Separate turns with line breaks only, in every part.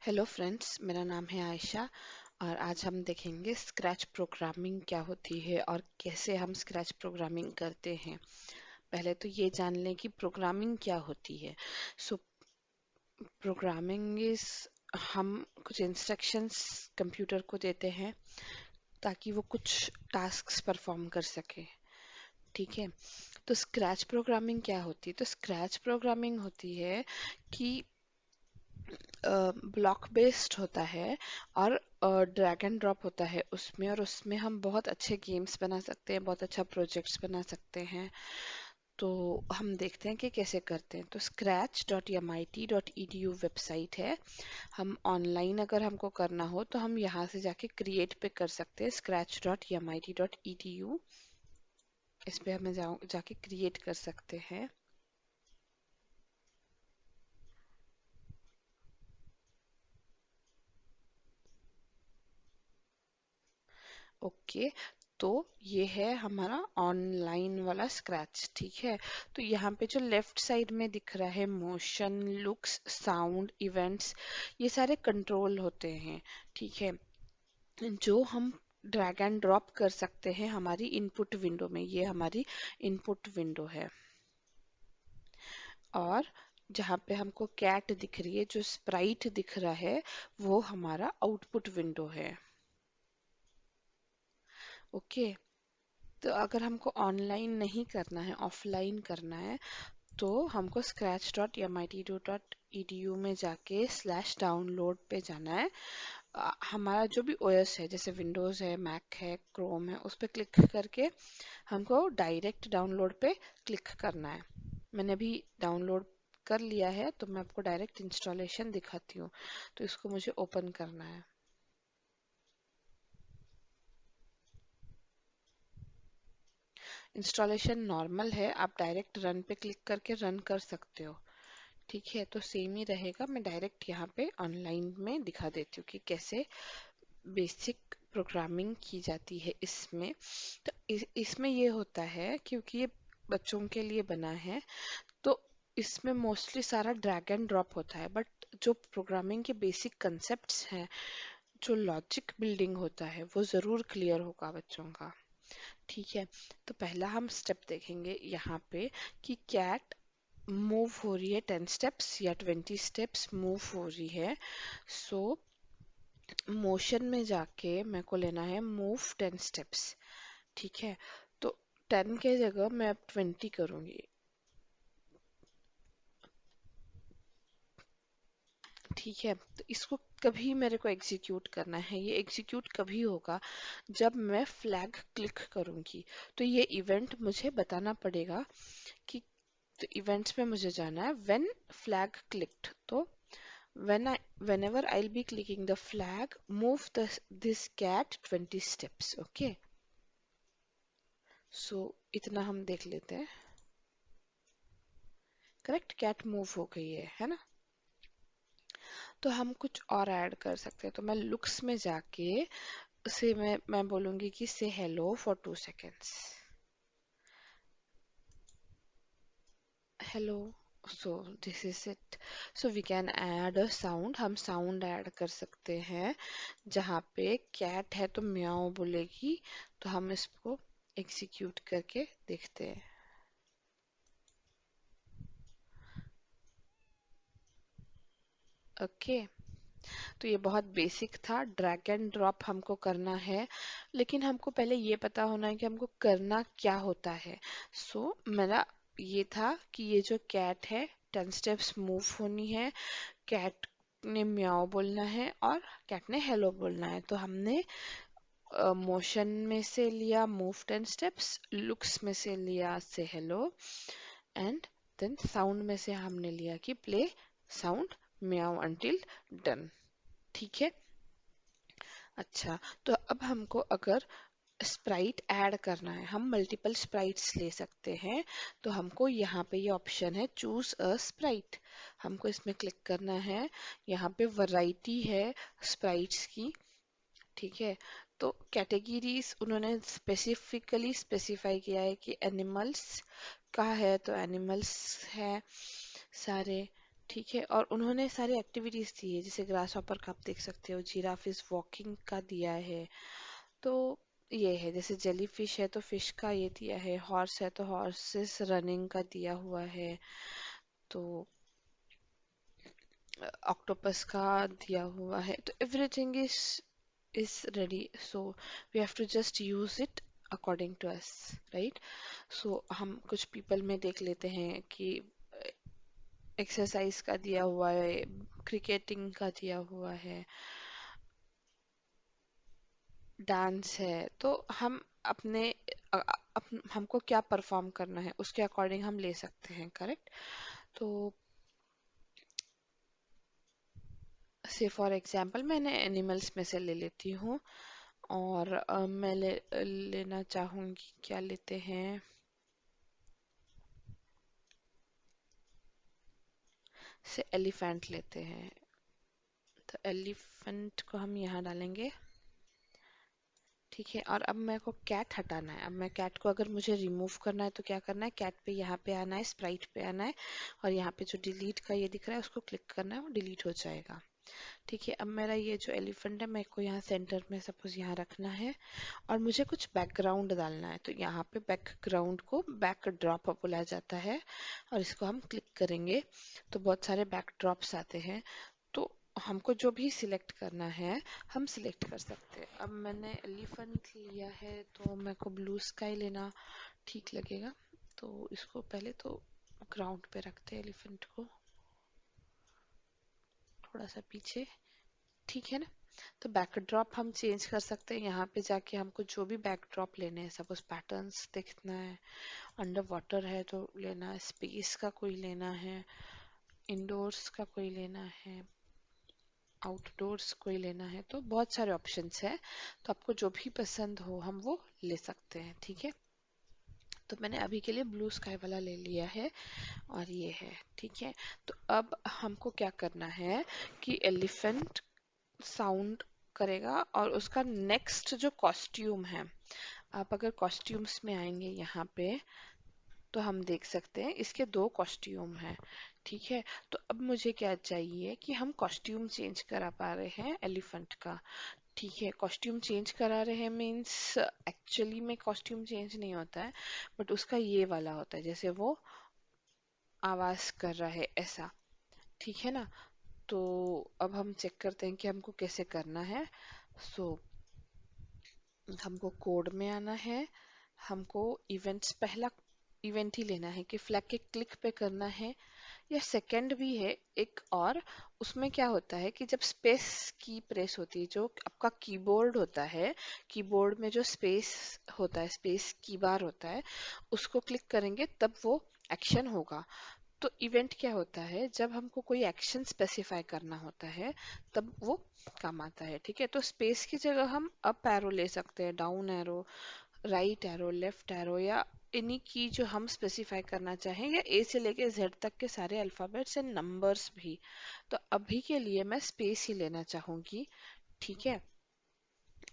Hello friends, मेरा नाम है आयशा और आज हम देखेंगे स्क्रैच प्रोग्रामिंग क्या होती है और कैसे हम स्क्रैच प्रोग्रामिंग करते हैं। पहले तो ये जान लें कि प्रोग्रामिंग क्या होती है। सो प्रोग्रामिंग इज हम कुछ इंस्ट्रक्शंस कंप्यूटर को देते हैं ताकि वो कुछ टास्क्स परफॉर्म कर सके। ठीक है, तो स्क्रैच प्रोग्रामिंग क्या होती है? तो स्क्रैच प्रोग्रामिंग होती है कि ब्लॉक बेस्ड होता है और ड्रैग एंड ड्रॉप होता है उसमें, और उसमें हम बहुत अच्छे गेम्स बना सकते हैं, बहुत अच्छा प्रोजेक्ट्स बना सकते हैं। तो हम देखते हैं कि कैसे करते हैं। तो scratch.mit.edu वेबसाइट है। हम ऑनलाइन अगर हमको करना हो तो हम यहाँ से जाके क्रिएट पे कर सकते हैं, scratch.mit.edu। इस पे हमें जाके क्रिएट कर सकते हैं। ओके, तो ये है हमारा ऑनलाइन वाला स्क्रैच। ठीक है, तो यहाँ पे जो लेफ्ट साइड में दिख रहा है मोशन, लुक्स, साउंड, इवेंट्स, ये सारे कंट्रोल होते हैं। ठीक है, जो हम ड्रैग एंड ड्रॉप कर सकते हैं हमारी इनपुट विंडो में। ये हमारी इनपुट विंडो है। और जहाँ पे हमको कैट दिख रही है, जो स्प्राइट दिख रहा है, वो हमारा आउटपुट विंडो है। ओके, तो अगर हमको ऑनलाइन नहीं करना है, ऑफलाइन करना है, तो हमको scratch.mit.edu में जाके स्लैश डाउनलोड पे जाना है। हमारा जो भी ओएस है, जैसे विंडोज है, मैक है, क्रोम है, उस पर क्लिक करके हमको डायरेक्ट डाउनलोड पे क्लिक करना है। मैंने अभी डाउनलोड कर लिया है, तो मैं आपको डायरेक्ट इंस्टॉलेशन दिखाती हूँ। तो इसको मुझे ओपन करना है। इंस्टॉलेशन नॉर्मल है, आप डायरेक्ट रन पे क्लिक करके रन कर सकते हो। ठीक है, तो सेम ही रहेगा। मैं डायरेक्ट यहाँ पे ऑनलाइन में दिखा देती हूँ कि कैसे बेसिक प्रोग्रामिंग की जाती है इसमें। तो इसमें ये होता है, क्योंकि ये बच्चों के लिए बना है, तो इसमें मोस्टली सारा ड्रैग एंड ड्रॉप होता है। बट जो प्रोग्रामिंग के बेसिक कंसेप्ट्स हैं, जो लॉजिक बिल्डिंग होता है, वो ज़रूर क्लियर होगा बच्चों का। ठीक है, तो पहला हम स्टेप देखेंगे यहाँ पे कि कैट मूव हो रही है 10 स्टेप्स या 20 स्टेप्स मूव हो रही है। सो मोशन में जाके मेरे को लेना है मूव 10 स्टेप्स। ठीक है, तो 10 के जगह मैं अब 20 करूंगी। ठीक है, तो इसको कभी मेरे को एग्जीक्यूट करना है। ये एग्जीक्यूट कभी होगा जब मैं फ्लैग क्लिक करूंगी। तो ये इवेंट मुझे बताना पड़ेगा कि, तो इवेंट्स में मुझे जाना है व्हेन फ्लैग क्लिक्ड। तो whenever I'll be clicking the flag, move this cat 20 steps. Okay, so इतना हम देख लेते हैं। करेक्ट, कैट मूव हो गई है ना? तो हम कुछ और ऐड कर सकते हैं। तो मैं लुक्स में जाके से मैं बोलूंगी कि say hello for 2 seconds। Hello. So this is it. So we can add a sound. हम साउंड ऐड कर सकते हैं। जहाँ पे कैट है तो म्याओ बोलेगी। तो हम इसको एग्जीक्यूट करके देखते हैं। ओके, तो ये बहुत बेसिक था। ड्रैग एंड ड्रॉप हमको करना है, लेकिन हमको पहले ये पता होना है कि हमको करना क्या होता है। मेरा ये था कि ये जो कैट है 10 स्टेप्स मूव होनी है, कैट ने म्याओ बोलना है और कैट ने हेलो बोलना है। तो हमने मोशन में से लिया मूव 10 स्टेप्स, लुक्स में से लिया से हेलो, एंड देन साउंड में से हमने लिया कि प्ले साउंड म्याओ अंटिल डन। ठीक है, अच्छा, तो अब हमको अगर स्प्राइट ऐड करना है, हम मल्टीपल स्प्राइट्स ले सकते हैं। तो हमको यहाँ पे ये ऑप्शन है चूज अ स्प्राइट। हमको इसमें क्लिक करना है। यहाँ पे वैरायटी है स्प्राइट्स की। ठीक है, तो कैटेगरीज उन्होंने स्पेसिफिकली स्पेसिफाई किया है कि एनिमल्स का है, तो एनिमल्स है सारे। ठीक है, और उन्होंने सारी एक्टिविटीज दी है, जैसे ग्रास हॉपर का आप देख सकते हो, जिराफ इज वॉकिंग का दिया है। तो ये है, जैसे जेली फिश है तो फिश का ये दिया है, हॉर्स है तो हॉर्सेस रनिंग का दिया हुआ है, तो ऑक्टोपस का दिया हुआ है। तो everything is ready, so we have to just use it according to us, right. सो हम कुछ पीपल में देख लेते हैं कि एक्सरसाइज का दिया हुआ है, क्रिकेटिंग का दिया हुआ है, डांस है। तो हम अपने हमको क्या परफॉर्म करना है उसके अकॉर्डिंग हम ले सकते हैं, करेक्ट। तो से फॉर एग्जांपल मैंने एनिमल्स में से ले लेती हूँ, और मैं लेना चाहूंगी, क्या लेते हैं, से एलिफेंट लेते हैं। तो एलिफेंट को हम यहाँ डालेंगे, ठीक है। और अब मेरे को कैट हटाना है। अब मैं कैट को अगर मुझे रिमूव करना है तो क्या करना है, कैट पे यहाँ पे आना है, स्प्राइट पे आना है, और यहाँ पे जो डिलीट का ये दिख रहा है उसको क्लिक करना है, वो डिलीट हो जाएगा। ठीक है, अब मेरा ये जो एलिफेंट है मेरे को यहाँ सेंटर में सपोज यहाँ रखना है, और मुझे कुछ बैकग्राउंड डालना है। तो यहाँ पे बैकग्राउंड को बैक ड्रॉप बोला जाता है, और इसको हम क्लिक करेंगे तो बहुत सारे बैकड्रॉप्स आते हैं। तो हमको जो भी सिलेक्ट करना है हम सिलेक्ट कर सकते हैं। अब मैंने एलिफेंट लिया है तो मेरे को ब्लू स्काई लेना ठीक लगेगा। तो इसको पहले तो ग्राउंड पे रखते हैं, एलिफेंट को थोड़ा सा पीछे, ठीक है ना। तो बैकड्रॉप हम चेंज कर सकते हैं, यहाँ पे जाके हमको जो भी बैकड्रॉप लेने हैं, सपोज पैटर्न्स देखना है, अंडर वाटर है तो लेना है, स्पेस का कोई लेना है, इंडोर्स का कोई लेना है, आउटडोर्स कोई लेना है, तो बहुत सारे ऑप्शंस है। तो आपको जो भी पसंद हो हम वो ले सकते हैं, ठीक है। तो मैंने अभी के लिए ब्लू स्काई वाला ले लिया है, और ये है, ठीक है। तो अब हमको क्या करना है कि एलिफेंट साउंड करेगा, और उसका नेक्स्ट जो कॉस्ट्यूम है, आप अगर कॉस्ट्यूम्स में आएंगे यहाँ पे तो हम देख सकते हैं इसके दो कॉस्ट्यूम हैं, ठीक है। तो अब मुझे क्या चाहिए कि हम कॉस्ट्यूम चेंज करा पा रहे हैं एलिफेंट का, ठीक है। कॉस्ट्यूम चेंज करा रहे हैं मीन्स एक्चुअली में कॉस्ट्यूम चेंज नहीं होता है, बट उसका ये वाला होता है, जैसे वो आवाज कर रहा है ऐसा, ठीक है ना। तो अब हम चेक करते हैं कि हमको कैसे करना है। सो हमको कोड में आना है, हमको इवेंट्स, पहला इवेंट ही लेना है कि फ्लैग के क्लिक पे करना है, या सेकंड भी है एक और। उसमें क्या होता है कि जब स्पेस की प्रेस होती है, जो आपका कीबोर्ड होता है, कीबोर्ड में जो स्पेस होता है, स्पेस की बार होता है, उसको क्लिक करेंगे तब वो एक्शन होगा। तो इवेंट क्या होता है, जब हमको कोई एक्शन स्पेसिफाई करना होता है तब वो काम आता है, ठीक है। तो स्पेस की जगह हम अप एरो ले सकते हैं, down arrow, right arrow, left arrow, या इन्हीं की जो हम स्पेसिफाई करना चाहें, या ए से लेके जेड तक के सारे अल्फाबेट्स एंड नंबर्स भी। तो अभी के लिए मैं स्पेस ही लेना चाहूंगी, ठीक है।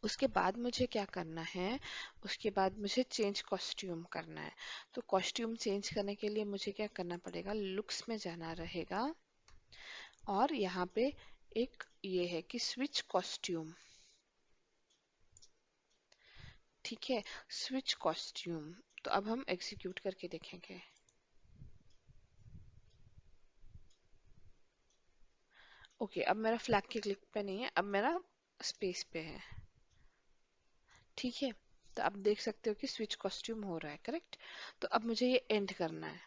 उसके बाद मुझे क्या करना है, उसके बाद मुझे चेंज कॉस्ट्यूम करना है। तो कॉस्ट्यूम चेंज करने के लिए मुझे क्या करना पड़ेगा, लुक्स में जाना रहेगा, और यहाँ पे एक ये है कि स्विच कॉस्ट्यूम, ठीक है, स्विच कॉस्ट्यूम। तो अब हम एग्जीक्यूट करके देखेंगे। ओके, अब मेरा फ्लैग के क्लिक पे नहीं है, अब मेरा स्पेस पे है, ठीक है। तो आप देख सकते हो कि स्विच कॉस्ट्यूम हो रहा है, करेक्ट। तो अब मुझे ये एंड करना है।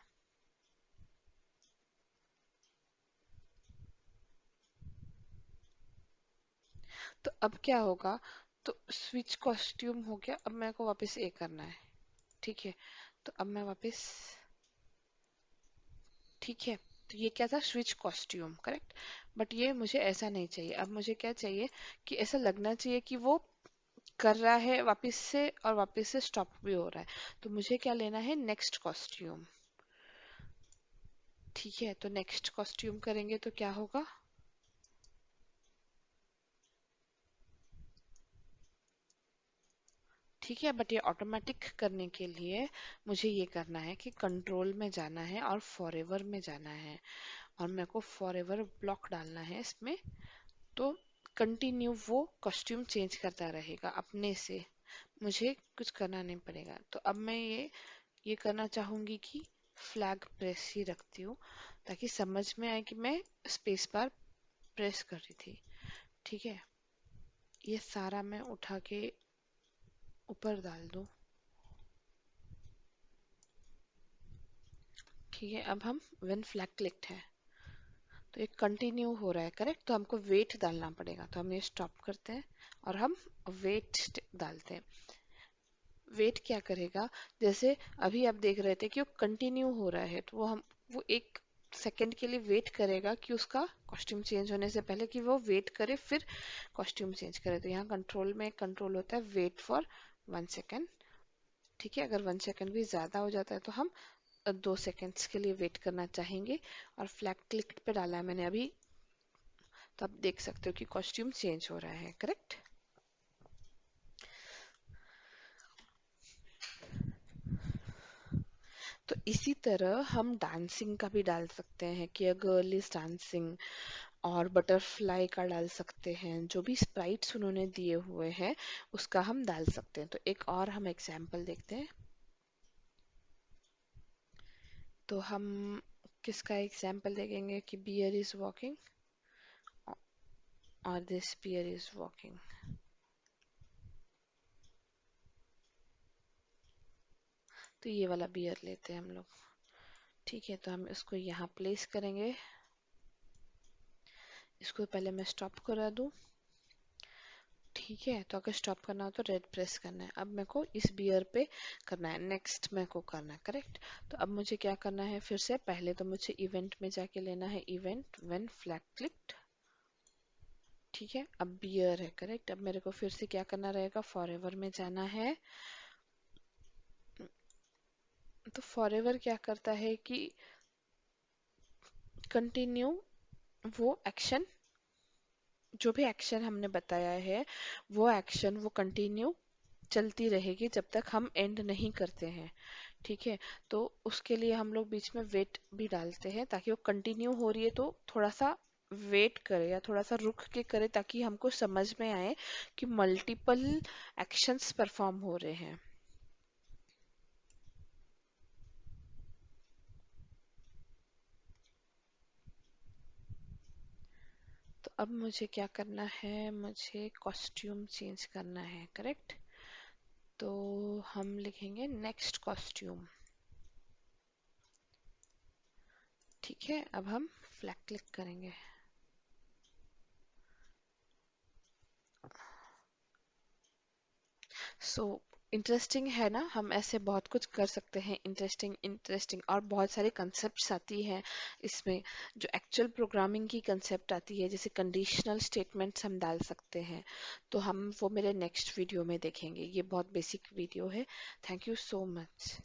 तो अब क्या होगा, तो स्विच कॉस्ट्यूम हो गया, अब मेरे को वापस ये करना है, ठीक है। तो अब मैं वापस, ठीक है। तो ये क्या था, स्विच कॉस्ट्यूम, करेक्ट। बट ये मुझे ऐसा नहीं चाहिए, अब मुझे क्या चाहिए कि ऐसा लगना चाहिए कि वो कर रहा है वापस से, और वापस से स्टॉप भी हो रहा है। तो मुझे क्या लेना है, नेक्स्ट कॉस्ट्यूम, ठीक है। तो नेक्स्ट कॉस्ट्यूम करेंगे तो क्या होगा, ठीक है, बट ये ऑटोमेटिक करने के लिए मुझे ये करना है कि कंट्रोल में जाना है और फॉरएवर में जाना है, और मेरे को फॉरएवर ब्लॉक डालना है इसमें। तो कंटिन्यू वो कॉस्ट्यूम चेंज करता रहेगा अपने से, मुझे कुछ करना नहीं पड़ेगा। तो अब मैं ये करना चाहूंगी कि फ्लैग प्रेस ही रखती हूँ, ताकि समझ में आए कि मैं स्पेस बार प्रेस कर रही थी। ठीक है, ये सारा मैं उठा के ऊपर डाल दूँ। ठीक है, अब हम व्हेन फ्लैग क्लिक्ड है तो ये कंटिन्यू हो रहा है, करेक्ट। तो हमको वेट डालना पड़ेगा, तो हम ये स्टॉप करते हैं और हम वेट डालते हैं। वेट क्या करेगा, जैसे अभी आप देख रहे थे कि वो कंटिन्यू हो रहा है, तो वो 1 सेकेंड के लिए वेट करेगा कि उसका कॉस्ट्यूम चेंज होने से पहले कि वो वेट करे, फिर कॉस्ट्यूम चेंज करे। तो यहाँ कंट्रोल में एक कंट्रोल होता है वेट फॉर 1 सेकेंड। ठीक है, अगर 1 सेकेंड भी ज्यादा हो जाता है तो हम 2 सेकेंड्स के लिए वेट करना चाहेंगे। और फ्लैग क्लिक पे डाला है मैंने अभी, तो आप देख सकते हो कि कॉस्ट्यूम चेंज हो रहा है, करेक्ट। तो इसी तरह हम डांसिंग का भी डाल सकते हैं कि अ गर्ल इज डांसिंग, और बटरफ्लाई का डाल सकते हैं। जो भी स्प्राइट्स उन्होंने दिए हुए हैं उसका हम डाल सकते हैं। तो एक और हम एग्जाम्पल देखते हैं। तो हम किसका एग्जाम्पल देखेंगे कि बियर इज वॉकिंग और दिस बियर इज वॉकिंग। तो ये वाला बियर लेते हैं हम लोग। ठीक है, तो हम इसको यहाँ प्लेस करेंगे। इसको पहले मैं स्टॉप करा दूं। ठीक है, तो अगर स्टॉप करना हो तो रेड प्रेस करना है। अब मेरे को इस बियर पे करना है, नेक्स्ट मेरे को करना है, करेक्ट। तो अब मुझे क्या करना है, फिर से पहले तो मुझे इवेंट में जाके लेना है इवेंट व्हेन फ्लैग क्लिक्ड। ठीक है, अब बियर है, करेक्ट। अब मेरे को फिर से क्या करना रहेगा, फॉरएवर में जाना है। तो फॉरएवर क्या करता है कि कंटिन्यू वो एक्शन, जो भी एक्शन हमने बताया है वो एक्शन वो कंटिन्यू चलती रहेगी जब तक हम एंड नहीं करते हैं। ठीक है, तो उसके लिए हम लोग बीच में वेट भी डालते हैं, ताकि वो कंटिन्यू हो रही है तो थोड़ा सा वेट करे या थोड़ा सा रुक के करे, ताकि हमको समझ में आए कि मल्टीपल एक्शंस परफॉर्म हो रहे हैं। तो अब मुझे क्या करना है, मुझे कॉस्ट्यूम चेंज करना है, करेक्ट। तो हम लिखेंगे नेक्स्ट कॉस्ट्यूम। ठीक है, अब हम फ्लैग क्लिक करेंगे। सो इंटरेस्टिंग है ना, हम ऐसे बहुत कुछ कर सकते हैं, इंटरेस्टिंग इंटरेस्टिंग, और बहुत सारे कंसेप्ट्स आती हैं इसमें। जो एक्चुअल प्रोग्रामिंग की कंसेप्ट आती है, जैसे कंडीशनल स्टेटमेंट्स हम डाल सकते हैं, तो हम वो मेरे नेक्स्ट वीडियो में देखेंगे। ये बहुत बेसिक वीडियो है। Thank you so much.